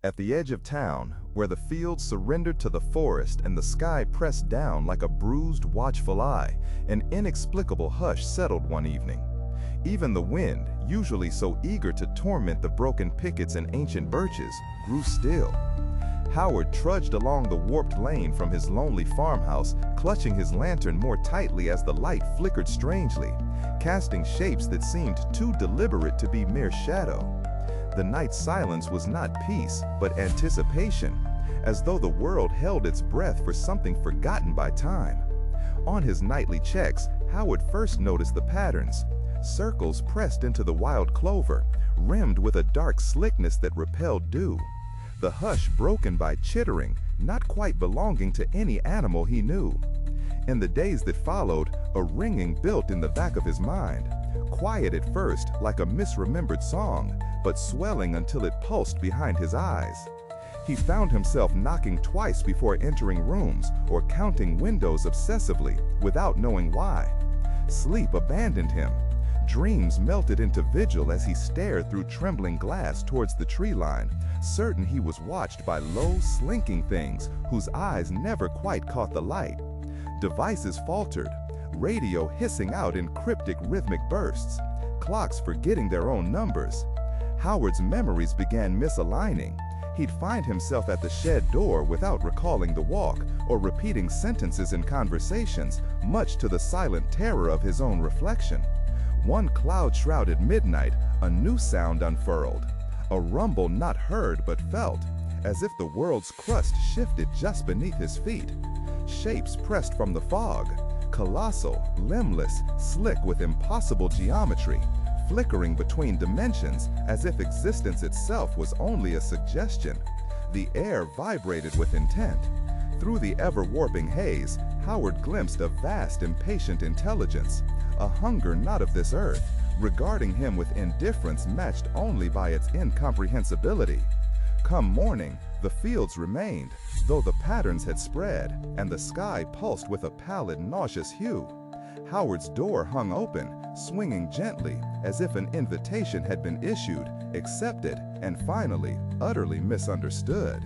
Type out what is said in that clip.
At the edge of town, where the fields surrendered to the forest and the sky pressed down like a bruised, watchful eye, an inexplicable hush settled one evening. Even the wind, usually so eager to torment the broken pickets and ancient birches, grew still. Howard trudged along the warped lane from his lonely farmhouse, clutching his lantern more tightly as the light flickered strangely, casting shapes that seemed too deliberate to be mere shadow. The night's silence was not peace, but anticipation, as though the world held its breath for something forgotten by time. On his nightly checks, Howard first noticed the patterns. Circles pressed into the wild clover, rimmed with a dark slickness that repelled dew. The hush broken by chittering, not quite belonging to any animal he knew. In the days that followed, a ringing built in the back of his mind, quiet at first like a misremembered song, but swelling until it pulsed behind his eyes. He found himself knocking twice before entering rooms or counting windows obsessively without knowing why. Sleep abandoned him. Dreams melted into vigil as he stared through trembling glass towards the tree line, certain he was watched by low, slinking things whose eyes never quite caught the light. Devices faltered, radio hissing out in cryptic rhythmic bursts, clocks forgetting their own numbers. Howard's memories began misaligning. He'd find himself at the shed door without recalling the walk or repeating sentences in conversations, much to the silent terror of his own reflection. One cloud-shrouded midnight, a new sound unfurled, a rumble not heard but felt, as if the world's crust shifted just beneath his feet. Shapes pressed from the fog, colossal, limbless, slick with impossible geometry, flickering between dimensions as if existence itself was only a suggestion. The air vibrated with intent. Through the ever-warping haze, Howard glimpsed a vast, impatient intelligence, a hunger not of this earth, regarding him with indifference matched only by its incomprehensibility. Come morning, the fields remained, though the patterns had spread, and the sky pulsed with a pallid, nauseous hue. Howard's door hung open, swinging gently, as if an invitation had been issued, accepted, and finally, utterly misunderstood.